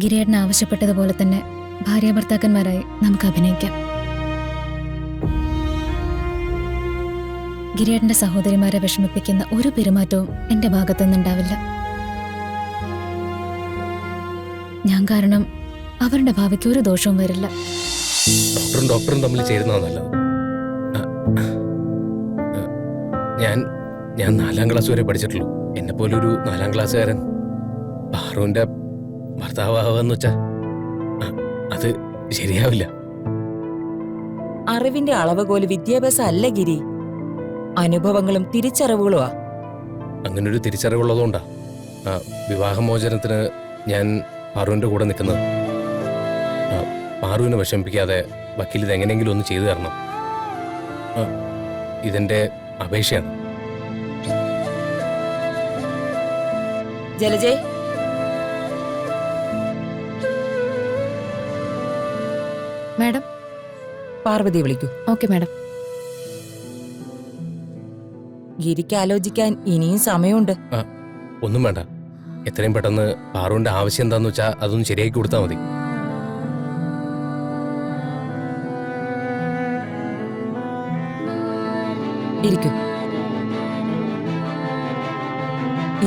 ഗിരിയേട്ടൻ ആവശ്യപ്പെട്ടതുപോലെ തന്നെ ഭാര്യ ഭർത്താക്കന്മാരായി നമുക്ക് അഭിനയിക്കാം. ഗിരിയേട്ടന്റെ സഹോദരിമാരെ വിഷമിപ്പിക്കുന്ന ഒരു പെരുമാറ്റവും എന്റെ ഭാഗത്തുനിന്നുണ്ടാവില്ല. ഞാൻ കാരണം അവരുടെ ഭാവിക്ക് ഒരു ദോഷവും വരില്ല. ഡോക്ടറും തമ്മിൽ ചേരുന്നതല്ല. ഞാൻ 4ാം ക്ലാസ് വരെ പഠിച്ചിട്ടുള്ളൂ. എന്നെ പോലൊരു 4ാം ക്ലാസ്സുകാരൻ പാറുവിന്റെ ഭർത്താവാന്ന് വെച്ചാ അത് ശരിയാവില്ല. അറിവിന്റെ അളവുകോല് വിദ്യാഭ്യാസം അല്ല ഗിരി, അനുഭവങ്ങളും തിരിച്ചറിവുകളുമാ. അങ്ങനൊരു തിരിച്ചറിവുള്ളതുകൊണ്ടാ വിവാഹമോചനത്തിന് ഞാൻ പാറുവിന്റെ കൂടെ നിൽക്കുന്നത്. പാറുവിനെ വിഷമിപ്പിക്കാതെ വക്കീൽ ഇതെങ്ങനെയെങ്കിലും ഒന്ന് ചെയ്തു തരണം. ഇതെന്റെ അപേക്ഷയാണ്. ജലജേ, മാഡം. പാർവതി വിളിക്കൂ. Okay madam. ഗിരിക്ക് ആലോചിക്കാൻ ഇനിയും സമയമുണ്ട്. ഒന്നും വേണ്ട, എത്രയും പെട്ടെന്ന് പാറുവിന്റെ ആവശ്യം എന്താന്ന് വെച്ചാൽ അതൊന്ന് ശരിയാക്കി കൊടുത്താൽ മതി. ഇരിക്കൂ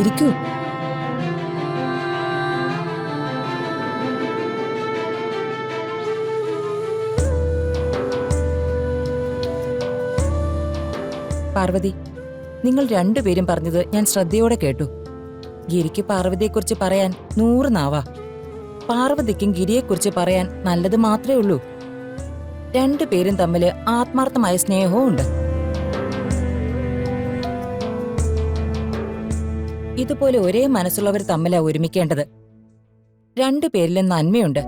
ഇരിക്കൂ. പാർവതി, നിങ്ങൾ രണ്ടുപേരും പറഞ്ഞത് ഞാൻ ശ്രദ്ധയോടെ കേട്ടു. ഗിരിക്ക് പാർവതിയെക്കുറിച്ച് പറയാൻ 100 നാവാ. പാർവതിക്കും ഗിരിയെക്കുറിച്ച് പറയാൻ നല്ലത് മാത്രമേ ഉള്ളൂ. രണ്ടുപേരും തമ്മിൽ ആത്മാർത്ഥമായ സ്നേഹവും ഉണ്ട്. ഇതുപോലെ ഒരേ മനസ്സുള്ളവർ തമ്മിലാ ഒരുമിക്കേണ്ടത്. രണ്ടുപേരിലും നന്മയുണ്ട്,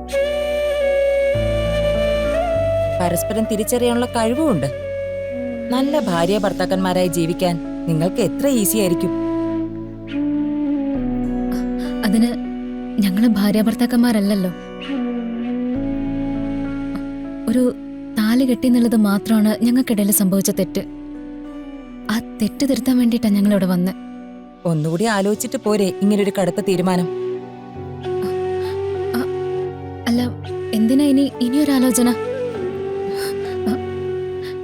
പരസ്പരം തിരിച്ചറിയാനുള്ള കഴിവുമുണ്ട്. നല്ല ഭാര്യ ഭർത്താക്കന്മാരായി ജീവിക്കാൻ നിങ്ങൾക്ക് എത്ര ഈസി ആയിരിക്കും. അതിന് ഞങ്ങള് ഭാര്യ ഭർത്താക്കന്മാരല്ലല്ലോ. ഒരു താലി കെട്ടി എന്നുള്ളത് മാത്രമാണ് ഞങ്ങൾക്കിടയിൽ സംഭവിച്ച തെറ്റ്. ആ തെറ്റ് തിരുത്താൻ വേണ്ടിയിട്ടാണ് ഞങ്ങളിവിടെ വന്നത്. ഒന്നുകൂടി ആലോചിച്ചിട്ട് പോരെ ഇങ്ങനൊരു കടുത്ത തീരുമാനം? അല്ല, എന്തിനാ ഇനിയൊരാലോചന?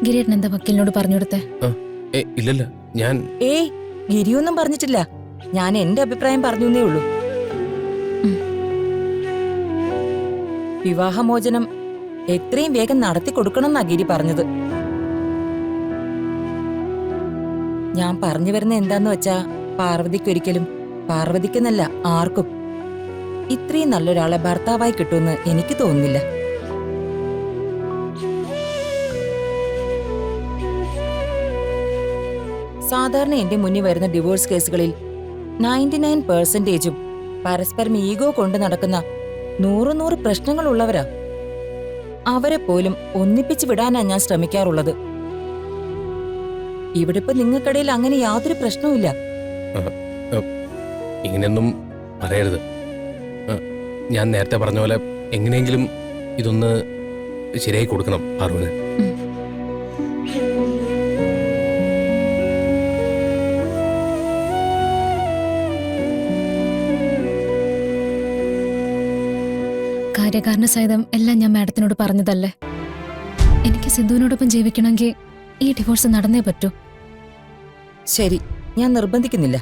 ഗിരിയേട്ടൻ എന്താ വക്കീലിനോട് പറഞ്ഞു കൊടുത്തേ? ഇല്ലല്ല, ഞാൻ ഗിരിയൊന്നും പറഞ്ഞിട്ടില്ല. ഞാൻ എന്റെ അഭിപ്രായം പറഞ്ഞേ ഉള്ളൂ. വിവാഹമോചനം എത്രയും വേഗം നടത്തി കൊടുക്കണമെന്നാ ഗിരി പറഞ്ഞത്. ഞാൻ പറഞ്ഞു വരുന്ന എന്താന്ന് വെച്ചാ, പാർവതിക്കൊരിക്കലും, പാർവതിക്കെന്നല്ല ആർക്കും ഇത്രയും നല്ലൊരാളെ ഭർത്താവായി കിട്ടുമെന്ന് എനിക്ക് തോന്നുന്നില്ല. സാധാരണ എന്റെ മുന്നിൽ വരുന്ന ഡിവോഴ്സ് കേസുകളിൽ 99% പരസ്പരം ഈഗോ കൊണ്ട് നടക്കുന്ന 100 പ്രശ്നങ്ങളുള്ളവരാ. അവരെ പോലും ഒന്നിപ്പിച്ചു വിടാനാ ഞാൻ ശ്രമിക്കാറുള്ളത്. ഇവിടെ ഇപ്പൊ നിങ്ങൾക്കിടയിൽ അങ്ങനെ യാതൊരു പ്രശ്നവുമില്ല. ഇങ്ങനെയൊന്നും പറയരുത്. ഞാൻ നേരത്തെ പറഞ്ഞ പോലെ എങ്ങനെയെങ്കിലും ഇതൊന്ന് ശരിയായി കൊടുക്കണം പാറുവിന്. കാര്യകാരണ സഹിതം എല്ലാം ഞാൻ മാഡത്തിനോട് പറഞ്ഞതല്ലേ. എനിക്ക് സിദ്ധുവിനോടൊപ്പം ജീവിക്കണമെങ്കിൽ ഈ ഡിവോഴ്സ് നടന്നേ പറ്റൂ. ശരി, ഞാൻ നിർബന്ധിക്കുന്നില്ല.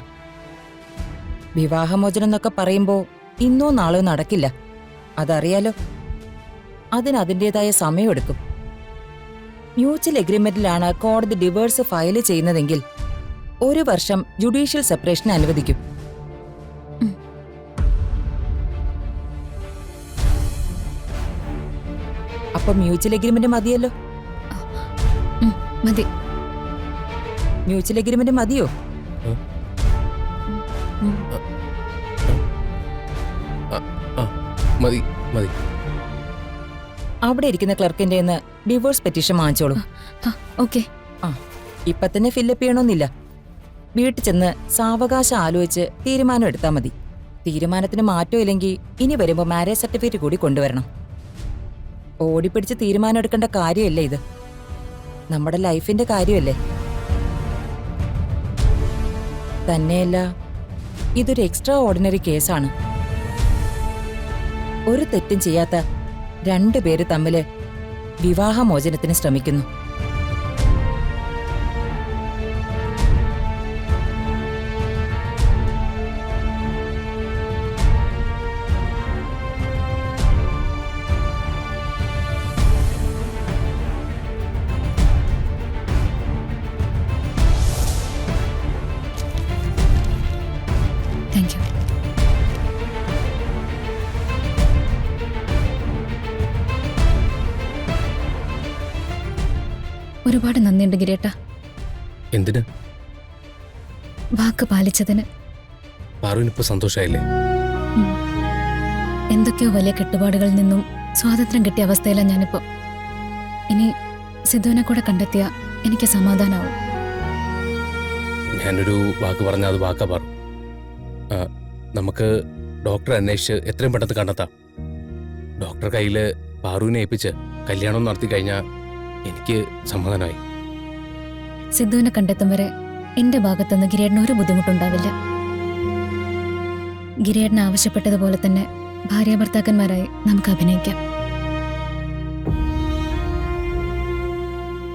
വിവാഹമോചനം എന്നൊക്കെ പറയുമ്പോ ഇന്നോ നാളോ നടക്കില്ല, അതറിയാലോ. അതിന് അതിൻ്റെതായ സമയമെടുക്കും. മ്യൂച്വൽ എഗ്രിമെന്റിലാണ് കോടതി ഡിവോഴ്സ് ഫയൽ ചെയ്യുന്നതെങ്കിൽ 1 വർഷം ജുഡീഷ്യൽ സെപ്പറേഷൻ അനുവദിക്കും. അപ്പൊ മ്യൂച്വൽ എഗ്രിമെന്റ് മതിയല്ലോ? മതി. മ്യൂച്വൽ എഗ്രിമെന്റ് മതിയോ? മതി മതി. അവിടെ ഇരിക്കുന്ന ക്ലർക്കിന്റെ ഡിവോഴ്സ് പെറ്റീഷൻ വാങ്ങിച്ചോളൂ. ഓക്കെ. ഇപ്പൊ തന്നെ ഫില്ലപ്പ് ചെയ്യണമെന്നില്ല. വീട്ടിൽ ചെന്ന് സാവകാശം ആലോചിച്ച് തീരുമാനം എടുത്താൽ മതി. തീരുമാനത്തിന് മാറ്റം ഇല്ലെങ്കിൽ ഇനി വരുമ്പോ മാരേജ് സർട്ടിഫിക്കറ്റ് കൂടി കൊണ്ടുവരണം. ഓടിപ്പിടിച്ച് തീരുമാനം എടുക്കേണ്ട കാര്യമല്ലേ ഇത്? നമ്മുടെ ലൈഫിന്റെ കാര്യമല്ലേ? തന്നെയല്ല, ഇതൊരു എക്സ്ട്രാ ഓർഡിനറി കേസാണ്. ഒരു തെറ്റും ചെയ്യാത്ത രണ്ടുപേര് തമ്മില് വിവാഹമോചനത്തിന് ശ്രമിക്കുന്നു. Thank you. ഒരുപാട് നന്ദിയുണ്ട് ഗിരേട്ട. എന്തിന്? വാക്ക് പാലിച്ചതിന്. പാറുവിനിപ്പോ സന്തോഷായില്ലേ? എന്തൊക്കെയോ വലിയ കെട്ടുപാടുകളിൽ നിന്നും സ്വാതന്ത്ര്യം കിട്ടിയ അവസ്ഥയിലാണ് ഞാനിപ്പോ. ഇനി സിദ്ധുവിനെ കൂടെ കണ്ടെത്തിയ എനിക്ക് സമാധാനാവും. ഞാനൊരു വാക്ക് പറഞ്ഞാൽ അത് വാക്കാ പാറു. നമുക്ക് ഡോക്ടറെ അന്വേഷിച്ച് എത്രയും പെട്ടെന്ന് കണ്ടെത്താം. ഡോക്ടറെ കയ്യിൽ പാറുവിനെ ഏൽപ്പിച്ച് കല്യാണം നടത്തി കഴിഞ്ഞാൽ എനിക്ക് സമാധാനമായി. സിദ്ധുവിനെ കണ്ടെത്തും വരെ എന്റെ ഭാഗത്തുനിന്ന് ഗിരേട്ടന് ഒരു ബുദ്ധിമുട്ടുണ്ടാവില്ല. ഗിരേട്ടൻ ആവശ്യപ്പെട്ടതുപോലെ തന്നെ ഭാര്യാഭർത്താക്കന്മാരായി നമുക്ക് അഭിനയിക്കാം.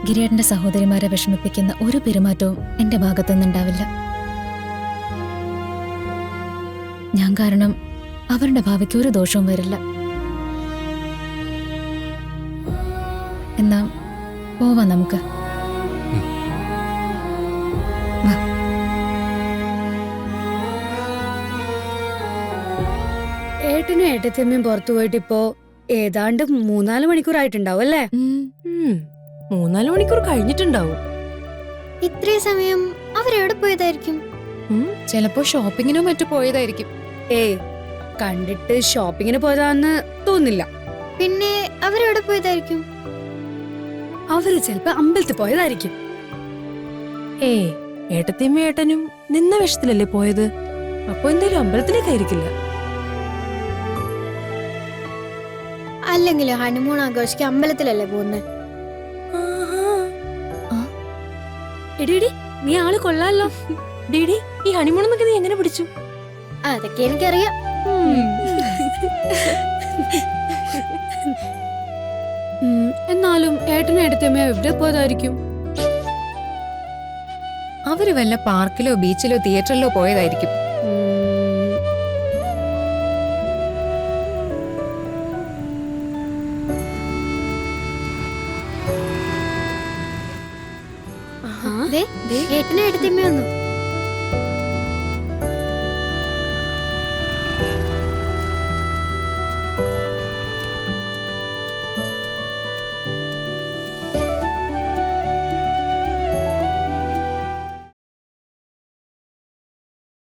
ഗിരേട്ടന്റെ സഹോദരിമാരെ വിഷമിപ്പിക്കുന്ന ഒരു പെരുമാറ്റവും എന്റെ ഭാഗത്തുനിന്നുണ്ടാവില്ല. ഞാൻ കാരണം അവരുടെ ഭാവിക്ക് ഒരു ദോഷവും വരില്ല. എന്നാ പോവാം നമുക്ക്. വാ. ഏട്ടനും ഏട്ടത്തിയമ്മയും പുറത്തു പോയിട്ട് ഇപ്പോ ഏതാണ്ട് 3-4 മണിക്കൂറായിട്ടുണ്ടാവും അല്ലേ? 3-4 മണിക്കൂർ കഴിഞ്ഞിട്ടുണ്ടാവും. ഇത്രയും സമയം അവരെവിടെ പോയതായിരിക്കും? ചിലപ്പോ ഷോപ്പിങ്ങിനോ മറ്റു പോയതായിരിക്കും. ഏയ്, കണ്ടിട്ട് ഷോപ്പിങ്ങിന് പോയതാന്ന് തോന്നില്ല. പിന്നെ അവരെവിടെ പോയതായിരിക്കും? അവര് ചിലപ്പോ അമ്പലത്തിൽ പോയതായിരിക്കും. ഏട്ടത്തിയമ്മ ഏട്ടനും നിന്ന വേഷത്തിലല്ലേ പോയത്. അപ്പൊ എന്തായാലും അമ്പലത്തിലേക്കായിരിക്കില്ല. അല്ലെങ്കിലും ഹണിമൂൺ ആഘോഷിക്കാൻ അമ്പലത്തിലല്ലേ പോകുന്നത്? എടിയടി, നീ ആള് കൊള്ളാലോ. ഡീഡി, ഈ ഹണിമൂൺ എന്നൊക്കെ നീ എങ്ങനെ പിടിച്ചു? അതൊക്കെ എനിക്കറിയാം. എന്നാലും ഏട്ടനും ഏട്ടത്തിയമ്മയും എവിടെ പോയതായിരിക്കും? അവര് വല്ല പാർക്കിലോ ബീച്ചിലോ തിയേറ്ററിലോ പോയതായിരിക്കും. ഏട്ടനും ഏട്ടത്തിയമ്മ വന്നു.